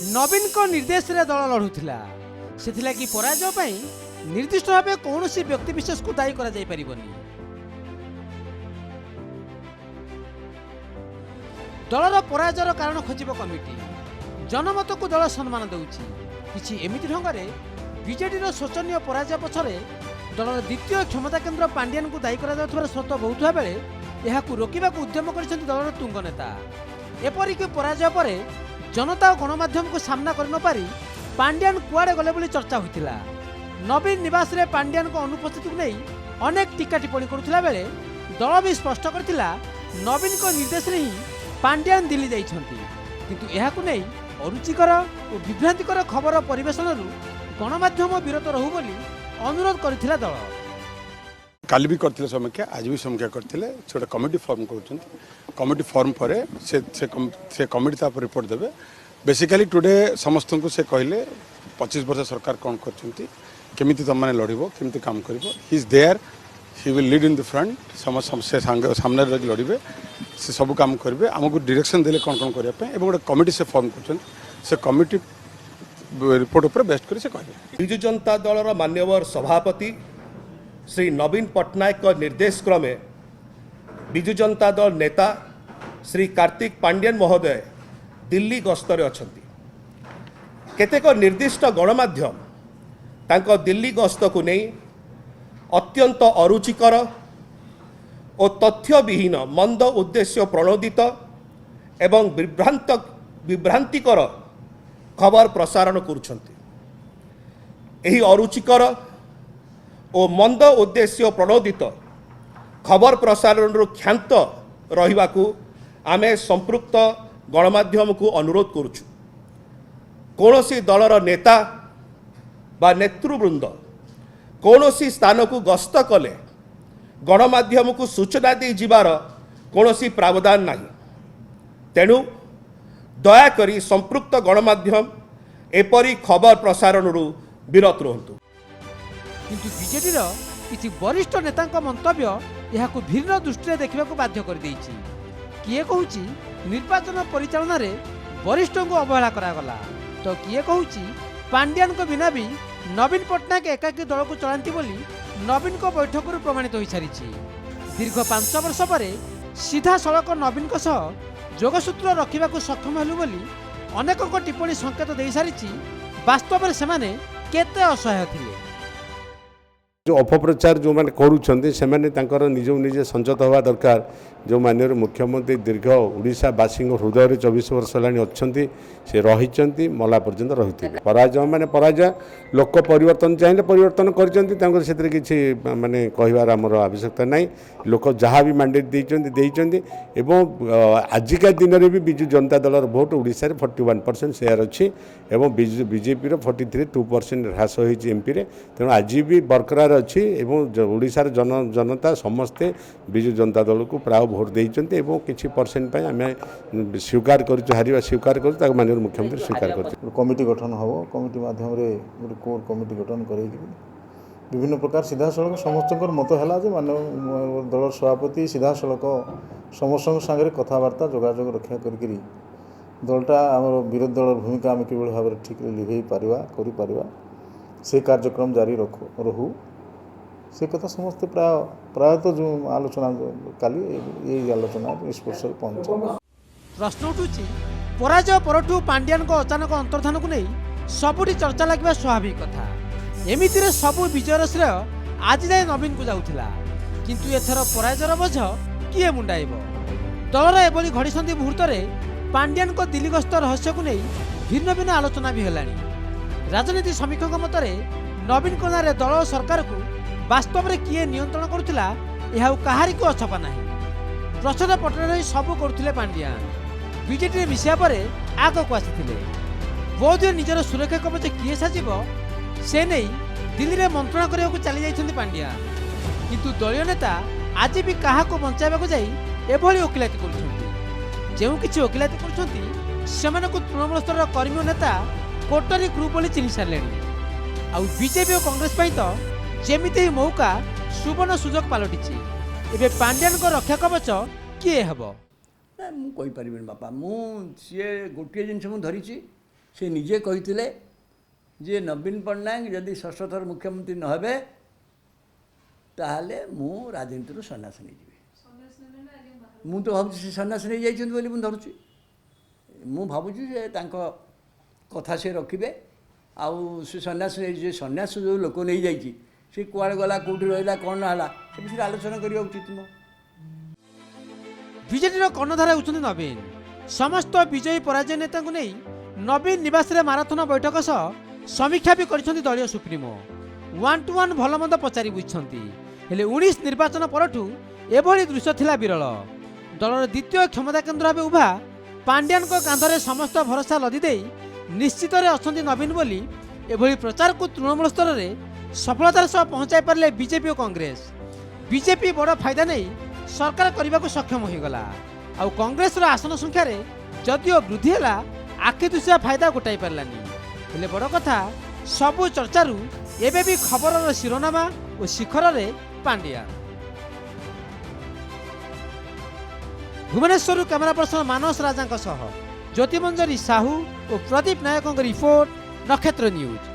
नवीन को निर्देश रे दल लड़ुला से कि पराजय पाई निर्दिष्ट भाव कौन व्यक्तिशेष को दायी करा जाई परिबनी। दलर पराजयर कारण खोज कमिटी जनमत को दल सम्मान देउछि। किछि एमिति ढंगरे बीजेडी शोचनीय पराजय पछरे दलर द्वितीय क्षमता केन्द्र पांड्यान को दायी करा जाउथबार स्रोत बहुतवा बेले एहाकु रोकिबाकु उद्यम करिसेंति दलर तुंग नेता। एपरिक पराजय परे जनता और गणमाध्यम को सामना कर न पारी पांड्यान कुआडे गले बोली चर्चा होइतिला। नवीन निवास रे पांड्यान को अनुपस्थिति को नहीं अनेक टीका टिप्पणी करुथिला बेले दल भी स्पष्ट करथिला नवीन को निर्देश रे ही पांड्यान दिल्ली जाइछंती। किंतु एहाकु नहीं अरुचिकर और विभ्रांतिकर खबर परिवेशन गणमाध्यम विरत रहू बोली अनुरोध करथिला दल। काली भी करथिले समीक्षा आज भी समीक्षा करथिले छोटा कमिटी फॉर्म करूछन। कमिटी फॉर्म परे से कमिटी ता रिपोर्ट देबे। बेसिकली टुडे समस्त को से कहले 25 वर्ष सरकार कौन करछंती केमिति तम माने लड़िबो केमिति काम करिवो। He is there, he will lead in the front. समस्त सामने रही लड़िबे से सब काम करिवे। हमको डायरेक्शन देले कौन करिया पे एवं गोटे कमिटी से फॉर्म करछन। से कमिटी रिपोर्ट ऊपर बेस्ट करी से कहले बिजु जनता दलर मान्यवर सभापति श्री नवीन पट्टनायक निर्देश क्रमे बिजु जनता दल नेता श्री कार्तिक पांड्यान महोदय दिल्ली गस्तरे अछंती। केतेक निर्दिष्ट गणमाध्यम तांको दिल्ली गस्त को नहीं अत्यंत अरुचिकर और तथ्यविहीन मंद उद्देश्य प्रणोदित एवं विभ्रांतिकर खबर प्रसारण करुछंती। एही अरुचिकर और मंद उद्देश्य प्रणोदित खबर प्रसारण क्षांत रहिबाकू आमे संपृक्त गणमाध्यम को अनुरोध करुछु। कौनसी दलर नेता बा नेतृवृंद कौनसी स्थान को गस्त कले गणमाध्यम को सूचना दी जिबार कौनसी प्रावधान नहीं। तेणु दयाकरी संपृक्त गणमाध्यम एपरी खबर प्रसारण विरत रहंतु। किंतु बीजेडी किसी वरिष्ठ नेता मंतव्य यहाकु भिन्न दृष्टि देखा बाध्य कर देइछि। किए कहूछि निर्वाचन परिचालन रे वरिष्ठ को अवहेला करागला तो किए कहूछि पांड्यान को बिना भी नवीन पट्टनायक एकाकी दल को चलांती बोली नवीन को बैठक प्रमाणित हो सारी। दीर्घ 5 वर्ष पर सीधा सड़क नवीन को सह जोगसूत्र रखा सक्षम हेलु बोली अनेक टिप्पणी संकेत दे सारी। वास्तव में सेमाने केते असहाय थिले। जो अपप्रचार जो मैंने करुँच से निज निजे संजत हवा दरकार। जो माननीय मुख्यमंत्री दीर्घ ओडिशावासी हृदय 24 वर्ष है अच्छा से रही मला पर्यंत रही। पराजय माने पराजय लोक परिवर्तन चाहिए परिवर्तन कर किसी माने कहबार आमर आवश्यकता नहीं। लोक जहाँ भी मैंडेट देते आजिका दिन में भी बिजु जनता दलर भोट ओडिशा रे 41% शेयर अच्छी एवं बीजेपी 43.2% ह्रास होती एमपी रे। तेणु आज भी बरकरार अच्छी ओडिशार जनता समस्ते बिजु जनता दल को प्राय भोट देते किसी परसेंट आम स्वीकार कर स्वीकार कर माननीय मुख्यमंत्री स्वीकार कर कमिटी गठन हम कमिटी माध्यम गोटे कोर कमिटी गठन कर विभिन्न प्रकार सीधा सड़क समस्त मत है माननीय दल सभापति सीधा सड़क समस्त सागर कथबार्ता जोगाजोग रक्षा करी दलटा आम विरोधी दल भूमिका आम कि भाव ठीक लिभे पार से कार्यक्रम जारी रहू से कथा समस्त प्रायतः जो आलोचना काली ये आलोचना निष्कर्ष पहुंचे। प्रश्न उठुची पराजय परठू पांड्यान को अचानक अंतर्धान को नहीं सबुठी चर्चा लगे स्वाभाविक कथा। एमिति रे सबु विजयर श्रेय आज जाए नवीन को जाउथिला। किंतु एथर पराजयर बोझ किए मुंडाइब। दलर एभली घड़ीसंधि मुहूर्त में पांड्यान को दिल्ली गस्त रहस्य को नहीं भिन्न भिन्न आलोचना भी हेलानी। राजनीति समीक्षक मतरे नवीन को नारे दल और सरकार को वास्तव में किए नियंत्रण करुला यह कहारी को अछपा ना। प्रच्छद पटन रही सबू करुले पांड्यान बीजेडी मिसिया पर आग को आसी बोधे निजर सुरक्षा कवच किए साजिब से नहीं दिल्ली में मंत्रणा करने को चली जाइछन्ति पांड्यान। किंतु दलीय नेता आज भी क्या बचाइबा जाई एभली ओकिलाती करुछन्ति। जो किछि ओकिलाती करुछन्ति सेमानकु तृणमूल स्तर कर्मी और नेता कोटरी ग्रुप बोली चिन्ह सारे। आउ बीजेपी और कांग्रेस तो जेमिति ही मौका सुवर्ण सुजोग पलटि। एबे पांड्यान को रक्षा कवच किए हेब मुझे बापा मुझे गोटे जिन धरी से निजे कही जे नवीन पट्टनायक जदि षष्ठ थर मुख्यमंत्री न हेबे ताहले मु राजनीति सन्यास नहीं जी मु तो भावुँ से सन्यास नहीं जाइछन बोली मु धरुची मु भावुँ जे तांको कथा से रखिबे आउ से सन्यास जे सन्यास जो लोक नहीं जाइछि से कुआड़े गला कोठी रहिला कोन नहला से विषय आलोचना करिया उचित न विजेडीर कर्णधार होउछन्ति नवीन समस्त विजयी पराजय नेता को नहीं नवीन निवास रे माराथन बैठक सह समीक्षा भी करिसेंति दलीय सुप्रीमो 1-to-1 भलमंद पचारि बुझिसेंति हेले 19 निर्वाचन परठू एभली दृश्य थिला विरल दलर द्वितीय क्षमता केन्द्र भाବେ उभा पांड्यान को कांधरे समस्त भरोसा लदी देई निश्चित रे असंति नवीन बोली एभली प्रचार को तृणमूल स्तर रे सफलतार सह पहुंचाई पारले बीजेपी और कांग्रेस बीजेपी बड़ फायदा नहीं सरकार करने को सक्षम हो गला आउ कांग्रेस आसन संख्यार जदिओ वृद्धि है आखि दुसिया फायदा गोटाई पारानी हेले बड़ कथा सबु चर्चारू एबे भी खबर शिरोनामा और शिखर रे पांड्या भुवनेश्वर कैमेरा पर्सन मानस राजा ज्योतिमंजरी साहू और प्रदीप नायकों रिपोर्ट नक्षत्र न्यूज।